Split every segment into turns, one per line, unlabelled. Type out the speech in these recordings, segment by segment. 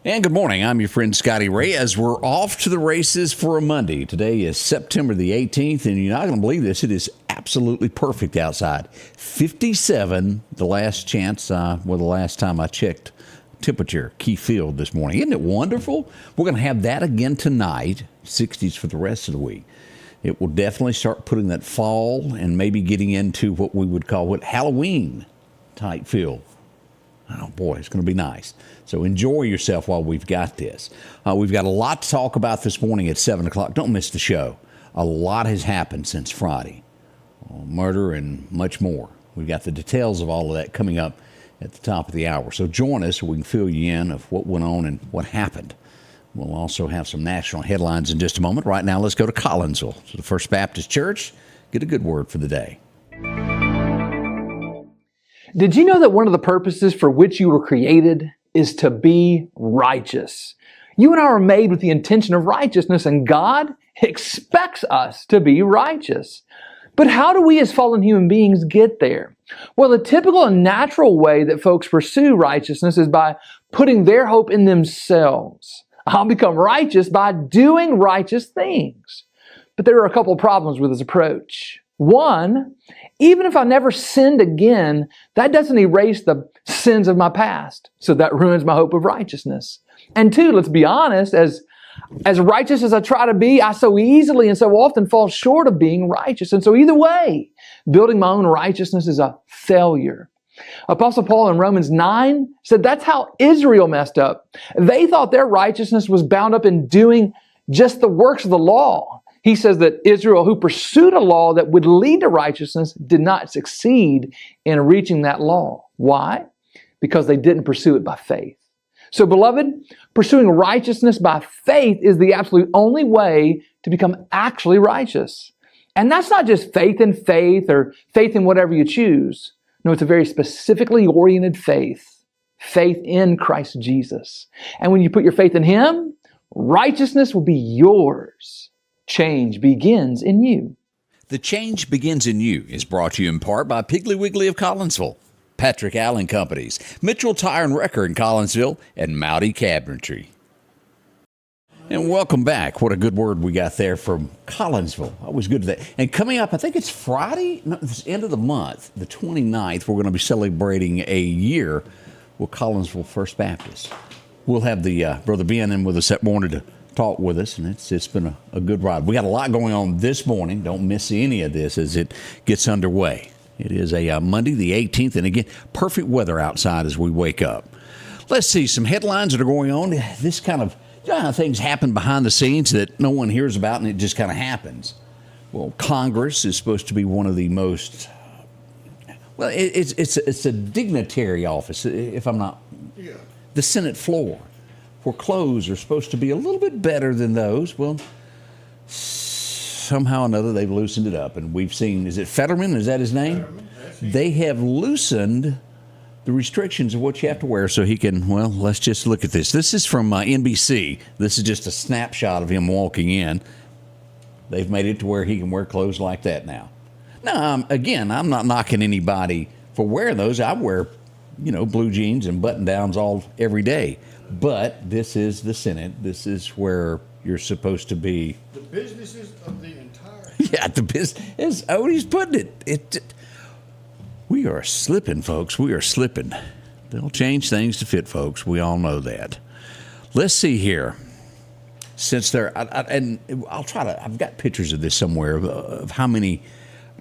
And good morning. I'm your friend Scotty Ray as we're off to the races for a Monday. Today is September the 18th, and you're not going to believe this. It is absolutely perfect outside. 57, the last chance, the last time I checked temperature, Key Field this morning. Isn't it wonderful? We're going to have that again tonight, 60s for the rest of the week. It will definitely start putting that fall and maybe getting into what we would call Halloween type feel. Oh, boy, it's going to be nice. So enjoy yourself while we've got this. We've got a lot to talk about this morning at 7 o'clock. Don't miss the show. A lot has happened since Friday. Murder and much more. We've got the details of all of that coming up at the top of the hour. So join us so we can fill you in of what went on and what happened. We'll also have some national headlines in just a moment. Right now, let's go to Collinsville, to the First Baptist Church. Get a good word for the day.
Did you know that one of the purposes for which you were created is to be righteous? You and I are made with the intention of righteousness, and God expects us to be righteous. But how do we as fallen human beings get there? Well, the typical and natural way that folks pursue righteousness is by putting their hope in themselves. I'll become righteous by doing righteous things. But there are a couple of problems with this approach. One, even if I never sinned again, that doesn't erase the sins of my past. So that ruins my hope of righteousness. And two, let's be honest, as righteous as I try to be, I so easily and so often fall short of being righteous. And so either way, building my own righteousness is a failure. Apostle Paul in Romans 9 said that's how Israel messed up. They thought their righteousness was bound up in doing just the works of the law. He says that Israel, who pursued a law that would lead to righteousness, did not succeed in reaching that law. Why? Because they didn't pursue it by faith. So, beloved, pursuing righteousness by faith is the absolute only way to become actually righteous. And that's not just faith in faith or faith in whatever you choose. No, it's a very specifically oriented faith. Faith in Christ Jesus. And when you put your faith in Him, righteousness will be yours. Change begins in you.
The Change Begins in You is brought to you in part by Piggly Wiggly of Collinsville, Patrick Allen Companies, Mitchell Tire and Wrecker in Collinsville, and Mowdy Cabinetry. And welcome back. What a good word we got there from Collinsville. Always good to that. And coming up, I think it's Friday, no, it's the end of the month, the 29th, we're going to be celebrating a year with Collinsville First Baptist. We'll have the Brother Ben in with us that morning to talk with us, and it's been a good ride. We got a lot going on this morning. Don't miss any of this as it gets underway. It is a Monday the 18th, and again, perfect weather outside as we wake up. Let's see some headlines that are going on. This kind of, you know how things happen behind the scenes that no one hears about, and it just kind of happens. Well, Congress is supposed to be one of the most, well, it's a dignitary office, if I'm not, the Senate floor. Where clothes are supposed to be a little bit better than those. Well, somehow or another they've loosened it up. And we've seen, is it Fetterman? Is that his name? They have loosened the restrictions of what you have to wear so he can, well, let's just look at this. This is from NBC. This is just a snapshot of him walking in. They've made it to where he can wear clothes like that now. Now, again, I'm not knocking anybody for wearing those. I wear, blue jeans and button-downs every day. But this is the Senate. This is where you're supposed to be.
The businesses of the entire.
Yeah, the business. As Odie's putting it. We are slipping, folks. We are slipping. They'll change things to fit, folks. We all know that. Let's see here. Since I'll try to. I've got pictures of this somewhere of how many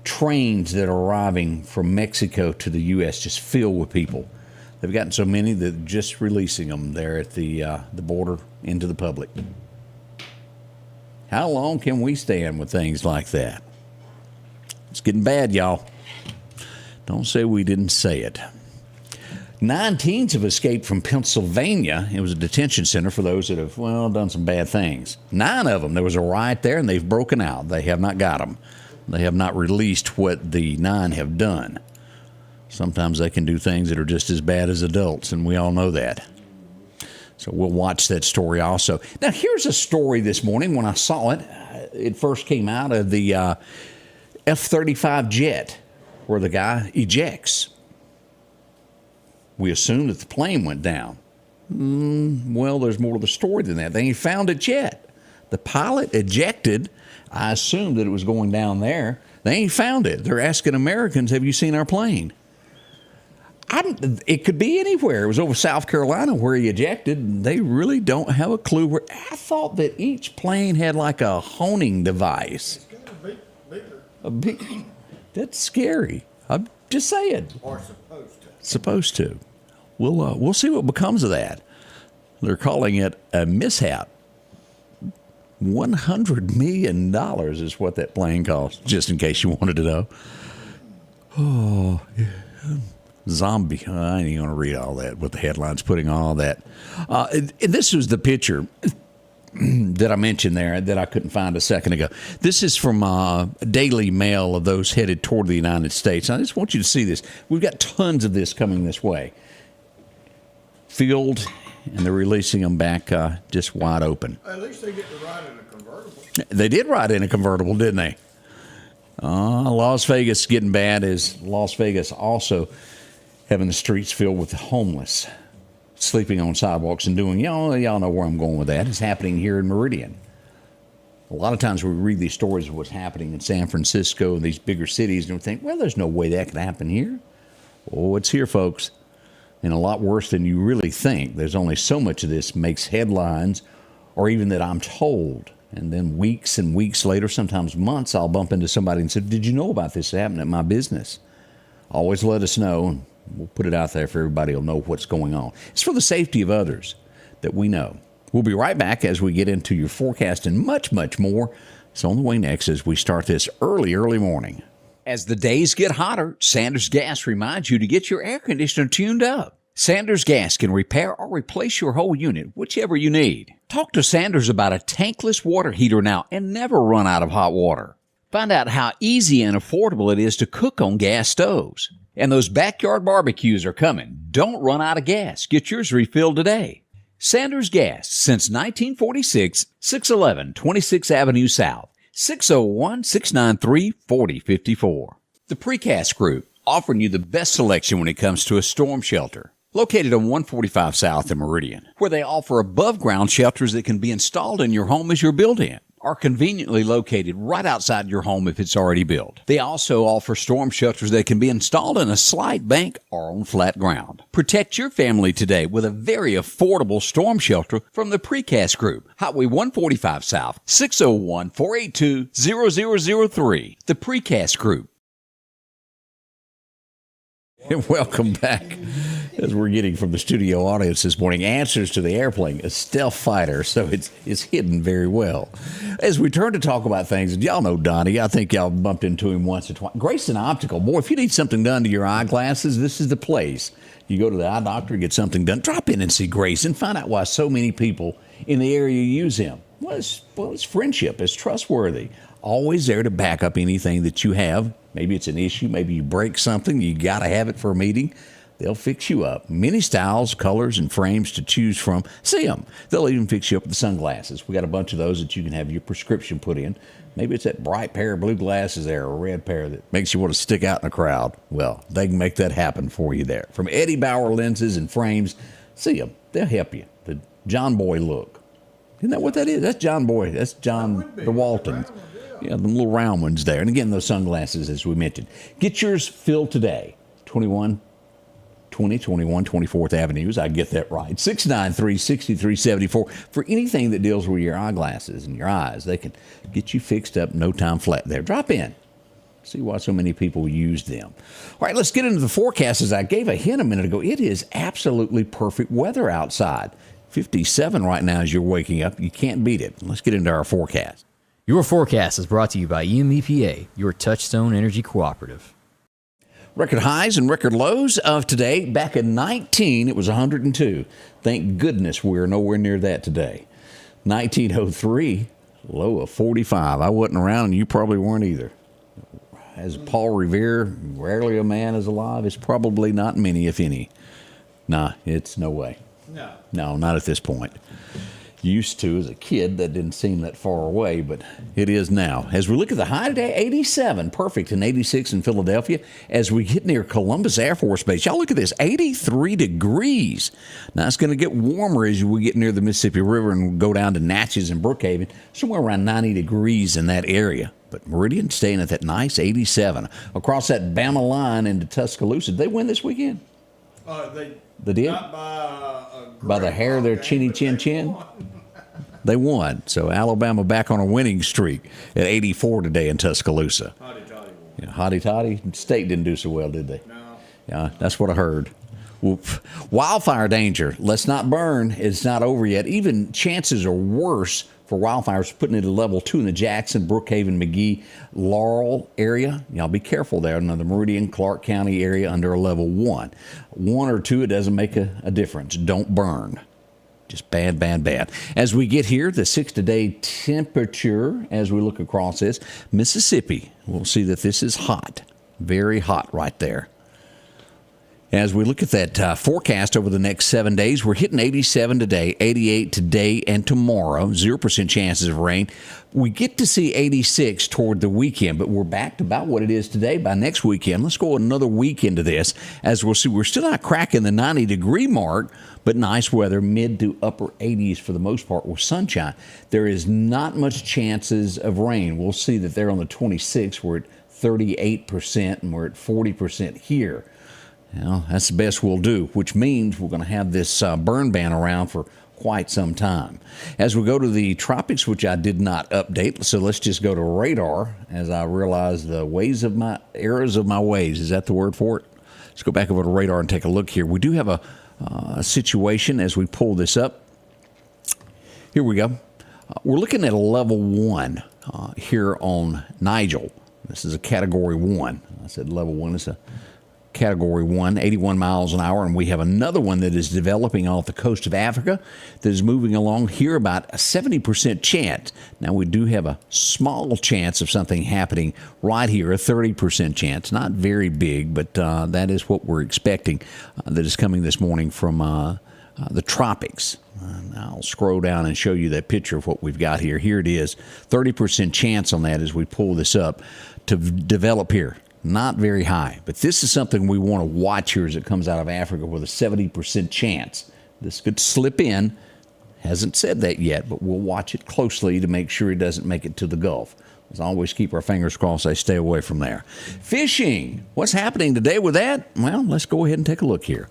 trains that are arriving from Mexico to the U.S. just filled with people. They've gotten so many that they're just releasing them there at the border into the public. How long can we stand with things like that? It's getting bad, y'all. Don't say we didn't say it. 9 teens have escaped from Pennsylvania. It was a detention center for those that have, done some bad things. 9 of them. There was a riot there, and they've broken out. They have not got them. They have not released what the 9 have done. Sometimes they can do things that are just as bad as adults, and we all know that. So we'll watch that story also. Now, here's a story this morning. When I saw it, it first came out of the F-35 jet where the guy ejects. We assume that the plane went down. Well, there's more to the story than that. They ain't found it yet. The pilot ejected. I assumed that it was going down there. They ain't found it. They're asking Americans, have you seen our plane? It could be anywhere. It was over South Carolina where he ejected, and they really don't have a clue where. I thought that each plane had like a honing device.
It's got to be bigger.
A big, that's scary. I'm just saying.
Or supposed to.
Supposed to. We'll see what becomes of that. They're calling it a mishap. $100 million is what that plane cost, just in case you wanted to know. Oh, yeah. Zombie. I ain't even going to read all that, what the headline's putting on all that. And this was the picture that I mentioned there that I couldn't find a second ago. This is from Daily Mail of those headed toward the United States. I just want you to see this. We've got tons of this coming this way. Filled, and they're releasing them back just wide open.
At least they get to ride in a convertible.
They did ride in a convertible, didn't they? Las Vegas getting bad is Las Vegas also having the streets filled with the homeless, sleeping on sidewalks and doing, y'all know where I'm going with that. It's happening here in Meridian. A lot of times we read these stories of what's happening in San Francisco and these bigger cities, and we think, well, there's no way that could happen here. Oh, it's here, folks, and a lot worse than you really think. There's only so much of this makes headlines, or even that I'm told. And then weeks and weeks later, sometimes months, I'll bump into somebody and say, did you know about this happening at my business? Always let us know, and we'll put it out there for everybody will know what's going on. It's for the safety of others that we know. We'll be right back as we get into your forecast and much, much more. It's on the way next as we start this early morning. As the days get hotter, Sanders Gas reminds you to get your air conditioner tuned up. Sanders Gas can repair or replace your whole unit, whichever you need. Talk to Sanders about a tankless water heater now and never run out of hot water. Find out how easy and affordable it is to cook on gas stoves. And those backyard barbecues are coming. Don't run out of gas. Get yours refilled today. Sanders Gas, since 1946, 611 26th Avenue South, 601-693-4054. The Precast Group, offering you the best selection when it comes to a storm shelter. Located on 145 South in Meridian, where they offer above-ground shelters that can be installed in your home as you're building, are conveniently located right outside your home if it's already built. They also offer storm shelters that can be installed in a slight bank or on flat ground. Protect your family today with a very affordable storm shelter from the Precast Group. Highway 145 South, 601-482-0003. The Precast Group. And welcome back. As we're getting from the studio audience this morning, answers to the airplane, a stealth fighter, so it's hidden very well. As we turn to talk about things, and y'all know Donnie, I think y'all bumped into him once or twice. Grayson Optical, boy, if you need something done to your eyeglasses, this is the place. You go to the eye doctor, get something done, drop in and see Grayson, find out why so many people in the area use him. Well, it's friendship, it's trustworthy. Always there to back up anything that you have. Maybe it's an issue, maybe you break something, you got to have it for a meeting. They'll fix you up. Many styles, colors, and frames to choose from. See them. They'll even fix you up with the sunglasses. We got a bunch of those that you can have your prescription put in. Maybe it's that bright pair of blue glasses there, or a red pair that makes you want to stick out in a crowd. Well, they can make that happen for you there. From Eddie Bauer lenses and frames, see them. They'll help you. The John Boy look. Isn't that what that is? That's John Boy. That's John the Walton. Yeah, the little round ones there. And again, those sunglasses, as we mentioned. Get yours filled today. 21 24th Avenues. I get that right. 693-6374. For anything that deals with your eyeglasses and your eyes, they can get you fixed up no time flat there. Drop in. See why so many people use them. All right, let's get into the forecast. As I gave a hint a minute ago, it is absolutely perfect weather outside. 57 right now as you're waking up. You can't beat it. Let's get into our forecast.
Your forecast is brought to you by EMEPA, your Touchstone Energy Cooperative.
Record highs and record lows of today. Back in 19, it was 102. Thank goodness we're nowhere near that today. 1903, low of 45. I wasn't around, and you probably weren't either. As Paul Revere, rarely a man is alive. It's probably not many, if any. Nah, it's no way. No, not at this point. Used to as a kid, that didn't seem that far away, but it is now. As we look at the high today, 87, perfect, and 86 in Philadelphia. As we get near Columbus Air Force Base, y'all look at this, 83 degrees. Now it's going to get warmer as we get near the Mississippi River and go down to Natchez and Brookhaven, somewhere around 90 degrees in that area. But Meridian staying at that nice 87. Across that Bama line into Tuscaloosa, did they win this weekend?
They
did?
Not
By the hair of their chinny chin chin? They won. So Alabama back on a winning streak at 84 today in Tuscaloosa.
Hotty toddy.
Yeah, hotty toddy. State didn't do so well, did they?
No.
Yeah, that's what I heard. Whoop. Wildfire danger. Let's not burn. It's not over yet. Even chances are worse for wildfires, putting it at level 2 in the Jackson, Brookhaven, McGee, Laurel area. Y'all be careful there. In the Meridian, Clark County area under a level 1. 1 or 2, it doesn't make a difference. Don't burn. Just bad, bad, bad. As we get here, the 6-day temperature, as we look across this, Mississippi, we'll see that this is hot. Very hot right there. As we look at that forecast over the next 7 days, we're hitting 87 today, 88 today and tomorrow, 0% chances of rain. We get to see 86 toward the weekend, but we're back to about what it is today by next weekend. Let's go another week into this. As we'll see, we're still not cracking the 90-degree mark, but nice weather, mid to upper 80s for the most part with sunshine. There is not much chances of rain. We'll see that there on the 26th, we're at 38%, and we're at 40% here. Well, that's the best we'll do, which means we're going to have this burn ban around for quite some time. As we go to the tropics, which I did not update, so let's just go to radar as I realize the errors of my ways. Is that the word for it? Let's go back over to radar and take a look here. We do have a situation as we pull this up. Here we go. We're looking at a level 1 here on Nigel. This is a category 1. I said level 1. It's a Category 1, 81 miles an hour, and we have another one that is developing off the coast of Africa that is moving along here about a 70% chance. Now, we do have a small chance of something happening right here, a 30% chance. Not very big, but that is what we're expecting that is coming this morning from the tropics. I'll scroll down and show you that picture of what we've got here. Here it is, 30% chance on that as we pull this up to develop here. Not very high, but this is something we want to watch here as it comes out of Africa with a 70% chance. This could slip in. Hasn't said that yet, but we'll watch it closely to make sure it doesn't make it to the Gulf. Let's always keep our fingers crossed they stay away from there. Fishing. What's happening today with that? Well, let's go ahead and take a look here.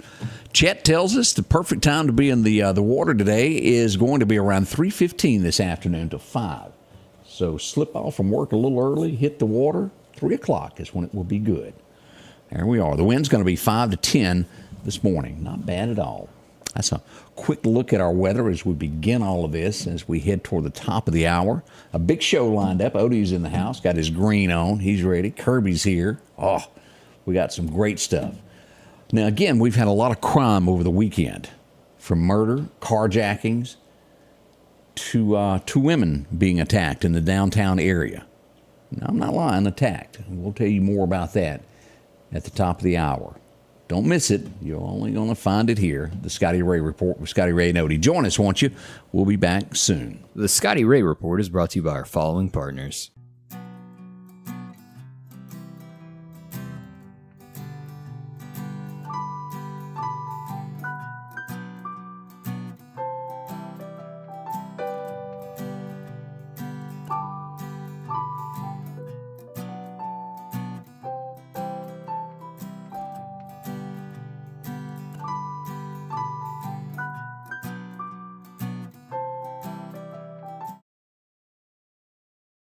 Chet tells us the perfect time to be in the water today is going to be around 3:15 this afternoon to 5. So slip off from work a little early, hit the water. 3 o'clock is when it will be good. There we are. The wind's going to be 5 to 10 this morning. Not bad at all. That's a quick look at our weather as we begin all of this, as we head toward the top of the hour. A big show lined up. Odie's in the house, got his green on. He's ready. Kirby's here. Oh, we got some great stuff. Now, again, we've had a lot of crime over the weekend, from murder, carjackings, to 2 women being attacked in the downtown area. Now, I'm not lying, attacked. We'll tell you more about that at the top of the hour. Don't miss it. You're only going to find it here. The Scotty Ray Report with Scotty Ray and Odie. Join us, won't you? We'll be back soon.
The Scotty Ray Report is brought to you by our following partners.